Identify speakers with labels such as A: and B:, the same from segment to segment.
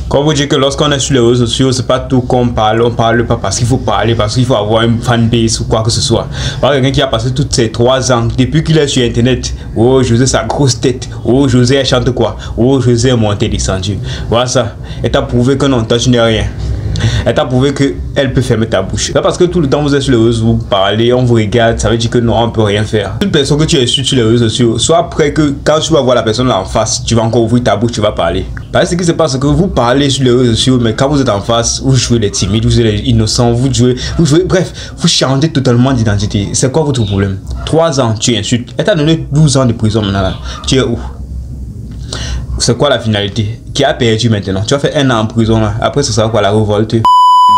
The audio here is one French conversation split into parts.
A: Quand vous dites que lorsqu'on est sur les réseaux sociaux, c'est pas tout qu'on parle, on parle pas parce qu'il faut parler, parce qu'il faut avoir une fanbase ou quoi que ce soit. Par quelqu'un qui a passé toutes ces 3 ans, depuis qu'il est sur internet, oh José sa grosse tête, oh José elle chante quoi, oh José est monté descendu. Voilà ça. Et t'as prouvé que non, toi tu n'es rien. Elle t'a prouvé qu'elle peut fermer ta bouche. Là, parce que tout le temps vous êtes sur les réseaux, vous parlez, on vous regarde, ça veut dire que non, on peut rien faire. Toute personne que tu es sur les réseaux sociaux, sois prêt que quand tu vas voir la personne en face, tu vas encore ouvrir ta bouche, tu vas parler. Parce que ce qui se passe, c'est que vous parlez sur les réseaux sociaux, mais quand vous êtes en face, vous jouez les timides, vous jouez les innocents, vous jouez, bref, vous changez totalement d'identité. C'est quoi votre problème? 3 ans, tu insultes. Elle t'a donné 12 ans de prison maintenant là. Tu es où? C'est quoi la finalité? Qui a perdu maintenant? Tu as fait 1 an en prison là. Après, ce sera quoi la révolte?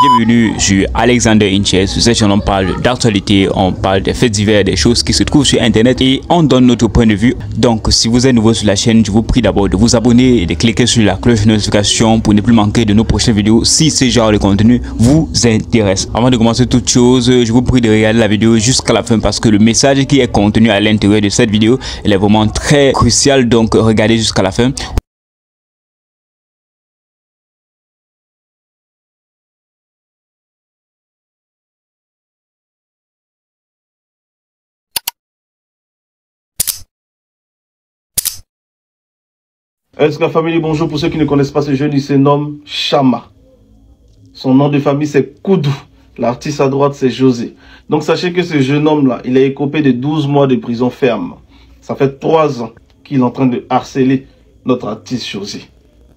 B: Bienvenue sur Alexander Inchez. Sur cette chaîne, on parle d'actualité, on parle des faits divers, des choses qui se trouvent sur internet et on donne notre point de vue. Donc, si vous êtes nouveau sur la chaîne, je vous prie d'abord de vous abonner et de cliquer sur la cloche de notification pour ne plus manquer de nos prochaines vidéos si ce genre de contenu vous intéresse. Avant de commencer toute chose, je vous prie de regarder la vidéo jusqu'à la fin parce que le message qui est contenu à l'intérieur de cette vidéo, il est vraiment très crucial. Donc, regardez jusqu'à la fin.
C: Est-ce que la famille, bonjour. Pour ceux qui ne connaissent pas ce jeune, il se nomme Chama. Son nom de famille, c'est Koudou. L'artiste à droite, c'est José. Donc, sachez que ce jeune homme-là, il a écopé de 12 mois de prison ferme. Ça fait 3 ans qu'il est en train de harceler notre artiste José.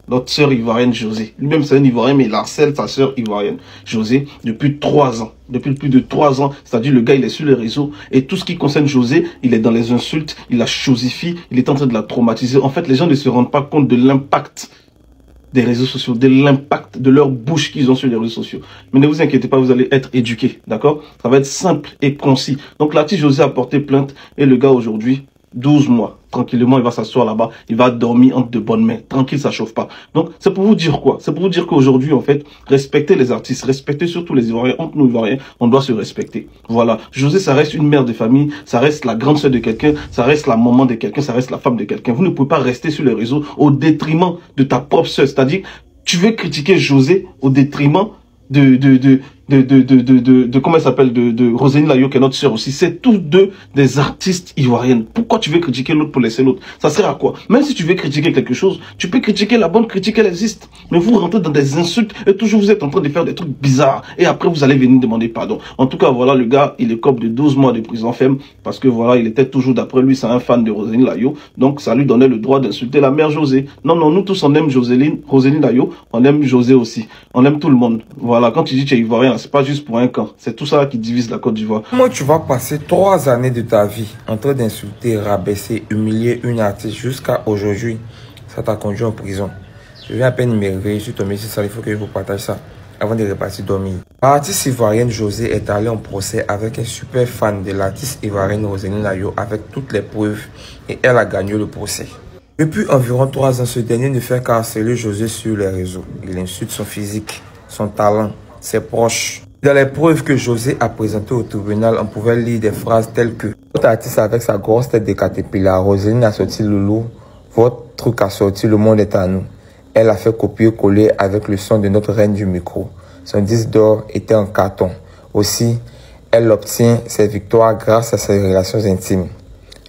C: Notre sœur ivoirienne José. Lui-même, c'est un Ivoirien, mais il harcèle sa sœur ivoirienne José depuis 3 ans. Depuis plus de 3 ans. C'est-à-dire, le gars, il est sur les réseaux. Et tout ce qui concerne José, il est dans les insultes. Il la chosifie. Il est en train de la traumatiser. En fait, les gens ne se rendent pas compte de l'impact des réseaux sociaux, de l'impact de leur bouche qu'ils ont sur les réseaux sociaux. Mais ne vous inquiétez pas, vous allez être éduqués. D'accord? Ça va être simple et concis. Donc, l'artiste José a porté plainte. Et le gars, aujourd'hui, 12 mois. Tranquillement, il va s'asseoir là-bas, il va dormir entre de bonnes mains. Tranquille, ça chauffe pas. Donc, c'est pour vous dire quoi? C'est pour vous dire qu'aujourd'hui, en fait, respectez les artistes, respectez surtout les Ivoiriens. Entre nous, Ivoiriens, on doit se respecter. Voilà. José, ça reste une mère de famille, ça reste la grande sœur de quelqu'un, ça reste la maman de quelqu'un, ça reste la femme de quelqu'un. Vous ne pouvez pas rester sur les réseaux au détriment de ta propre sœur. C'est-à-dire, tu veux critiquer José au détriment comment elle s'appelle, de Roséline Layo, qui est notre sœur aussi. C'est tous deux des artistes ivoiriennes. Pourquoi tu veux critiquer l'autre pour laisser l'autre? Ça sert à quoi? Même si tu veux critiquer quelque chose, tu peux critiquer la bonne critique, elle existe. Mais vous rentrez dans des insultes et toujours vous êtes en train de faire des trucs bizarres. Et après, vous allez venir demander pardon. En tout cas, voilà, le gars, il écope de 12 mois de prison ferme parce que voilà, il était toujours, d'après lui, c'est un fan de Roséline Layo. Donc, ça lui donnait le droit d'insulter la mère José. Non, non, nous tous, on aime Roséline Layo. On aime José aussi. On aime tout le monde. Voilà, quand tu dis que tu es ivoirien, c'est pas juste pour un camp. C'est tout ça qui divise la Côte d'Ivoire.
D: Comment tu vas passer 3 années de ta vie en train d'insulter, rabaisser, humilier une artiste jusqu'à aujourd'hui? Ça t'a conduit en prison. Je viens à peine me réveiller, je suis tombé sur ça, il faut que je vous partage ça avant de repartir dormir. L'artiste ivoirienne José est allé en procès avec un super fan de l'artiste ivoirienne Roséline Layo avec toutes les preuves et elle a gagné le procès. Depuis environ 3 ans, ce dernier ne fait qu'harceler José sur les réseaux. Il insulte son physique, son talent, ses proches. Dans les preuves que José a présentées au tribunal, on pouvait lire des phrases telles que votre artiste avec sa grosse tête de caterpillar, Roséline a sorti Loulou, votre truc a sorti, le monde est à nous. Elle a fait copier-coller avec le son de notre reine du micro. Son disque d'or était en carton. Aussi, elle obtient ses victoires grâce à ses relations intimes,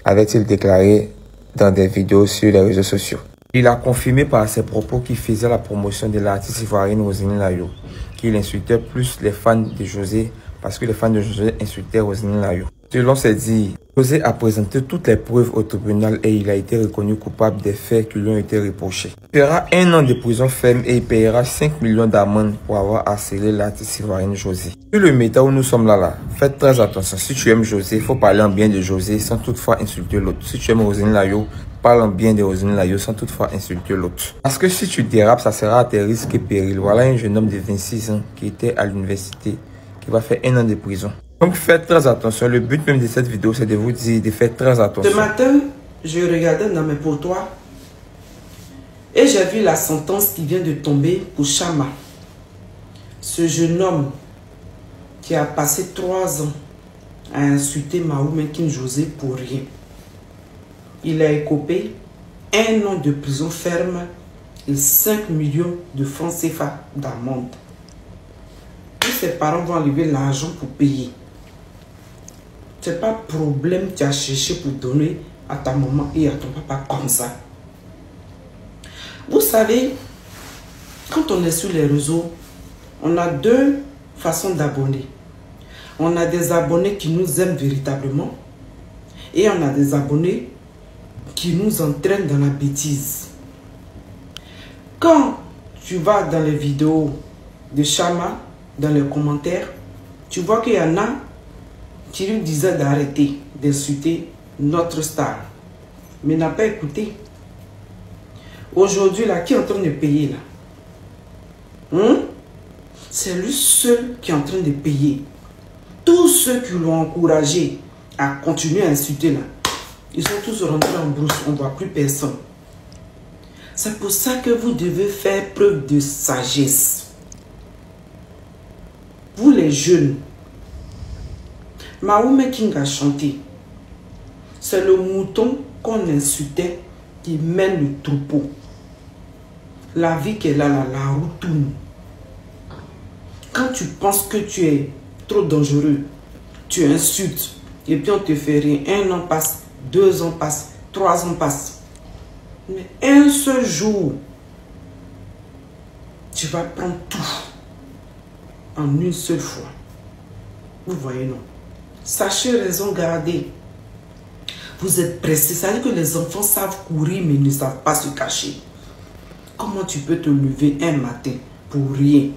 D: avait-il déclaré dans des vidéos sur les réseaux sociaux. Il a confirmé par ses propos qu'il faisait la promotion de l'artiste ivoirienne Roséline Layo, qu'il insultait plus les fans de José parce que les fans de José insultaient Roséline Layo. Selon ses dires, José a présenté toutes les preuves au tribunal et il a été reconnu coupable des faits qui lui ont été reprochés. Il fera 1 an de prison ferme et il payera 5 millions d'amendes pour avoir harcelé l'artiste ivoirienne José. Sur le méta où nous sommes là, faites très attention. Si tu aimes José, il faut parler en bien de José sans toutefois insulter l'autre. Si tu aimes Roséline Layo, parle en bien de Roséline Layo sans toutefois insulter l'autre. Parce que si tu dérapes, ça sera à tes risques et périls. Voilà un jeune homme de 26 ans qui était à l'université, qui va faire 1 an de prison. Donc faites très attention. Le but même de cette vidéo, c'est de vous dire de faire très attention.
E: Ce matin, je regardais dans mes potoirs et j'ai vu la sentence qui vient de tomber pour Chama. Ce jeune homme qui a passé 3 ans à insulter Mahomet King José pour rien. Il a écopé 1 an de prison ferme et 5 millions de francs CFA d'amende. Tous ses parents vont enlever l'argent pour payer. Ce n'est pas problème que tu as cherché pour donner à ta maman et à ton papa comme ça. Vous savez, quand on est sur les réseaux, on a deux façons d'abonnés. On a des abonnés qui nous aiment véritablement et on a des abonnés qui nous entraînent dans la bêtise. Quand tu vas dans les vidéos de Chama, dans les commentaires, tu vois qu'il y en a qui lui disaient d'arrêter d'insulter notre star, mais n'a pas écouté. Aujourd'hui, là, qui est en train de payer là? C'est lui seul qui est en train de payer. Tous ceux qui l'ont encouragé à continuer à insulter là, ils sont tous rentrés en brousse, on ne voit plus personne. C'est pour ça que vous devez faire preuve de sagesse. Vous les jeunes, Mahomet King a chanté. C'est le mouton qu'on insultait qui mène le troupeau. La vie qu'elle a là, la roue tourne. Quand tu penses que tu es trop dangereux, tu insultes et puis on te fait rien. 1 an passe, 2 ans passent, 3 ans passent. Mais un seul jour, tu vas prendre tout en une seule fois. Vous voyez, non? Sachez raison garder. Vous êtes pressés. Ça veut dire que les enfants savent courir mais ne savent pas se cacher. Comment tu peux te lever un matin pour rien?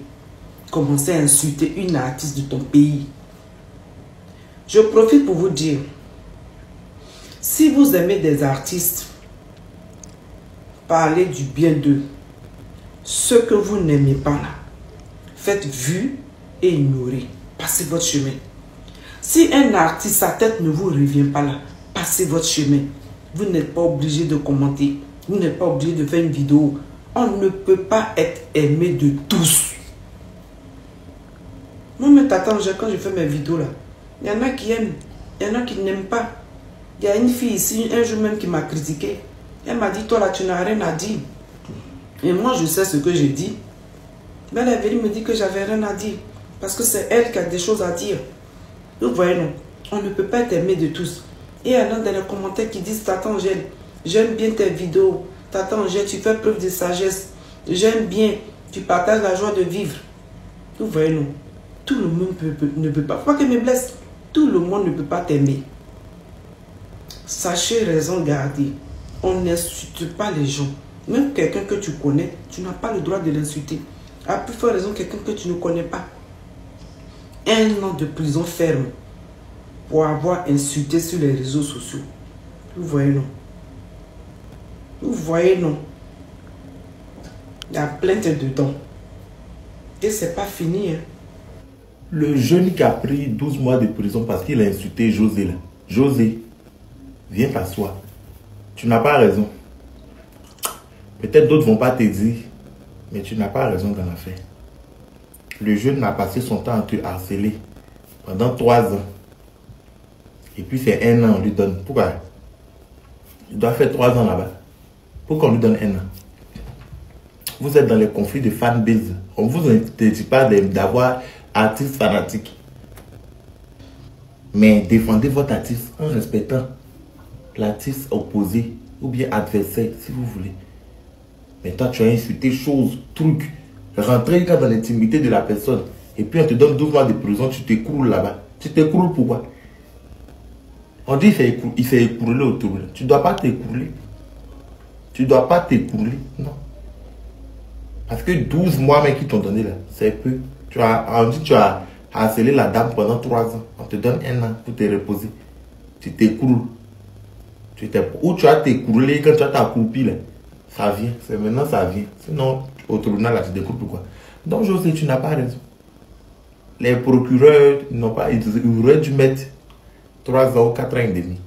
E: Commencer à insulter une artiste de ton pays. Je profite pour vous dire, si vous aimez des artistes, parlez du bien d'eux. Ce que vous n'aimez pas là, faites vue et ignorez. Passez votre chemin. Si un artiste, sa tête ne vous revient pas là, passez votre chemin. Vous n'êtes pas obligé de commenter. Vous n'êtes pas obligé de faire une vidéo. On ne peut pas être aimé de tous. Moi, mais t'attends, quand je fais mes vidéos là, il y en a qui aiment, il y en a qui n'aiment pas. Il y a une fille ici, un jour même, qui m'a critiqué. Elle m'a dit, toi là, tu n'as rien à dire. Et moi, je sais ce que j'ai dit. Mais elle est venue me dire que j'avais rien à dire. Parce que c'est elle qui a des choses à dire. Vous voyez, non, on ne peut pas être aimé de tous. Et il y en a dans les commentaires qui disent, Tata Angèle, j'aime bien tes vidéos. Tata Angèle, tu fais preuve de sagesse. J'aime bien, tu partages la joie de vivre. Vous voyez, non, tout le monde ne peut pas. Faut pas que me blesse. Tout le monde ne peut pas t'aimer. Sachez raison garder. On n'insulte pas les gens. Même quelqu'un que tu connais, tu n'as pas le droit de l'insulter. À plus forte raison, quelqu'un que tu ne connais pas. 1 an de prison ferme pour avoir insulté sur les réseaux sociaux. Vous voyez, non? Vous voyez, non? Il y a plainte dedans. Et c'est pas fini, hein.
F: Le jeune qui a pris 12 mois de prison parce qu'il a insulté José là. José, viens t'asseoir. Tu n'as pas raison. Peut-être d'autres ne vont pas te dire, mais tu n'as pas raison dans l'affaire. Le jeune a passé son temps à te harceler pendant 3 ans. Et puis c'est 1 an, on lui donne. Pourquoi? Il doit faire 3 ans là-bas. Pourquoi on lui donne 1 an? Vous êtes dans les conflits de fanbase. On ne vous interdit pas d'avoir artiste fanatique. Mais défendez votre artiste en respectant l'artiste opposé ou bien adversaire, si vous voulez. Mais toi, tu as insulté choses, trucs, rentrer dans l'intimité de la personne. Et puis on te donne 12 mois de prison, tu t'écroules là-bas. Tu t'écroules pourquoi? On dit il s'est écroulé autour. Tu ne dois pas t'écrouler. Tu ne dois pas t'écrouler, non. Parce que 12 mois même qu'ils t'ont donné là, c'est peu. On dit que tu as harcelé la dame pendant 3 ans. On te donne 1 an pour te reposer. Tu t'écroules. Ou tu as t'écroulé quand tu as t'accroupi là. Ça vient. C'est maintenant ça vient. Sinon, au tribunal là, tu t'écroules pourquoi? Donc je sais, tu n'as pas raison. Les procureurs n'ont pas. Ils auraient dû mettre 3 ans ou 4 ans et demi.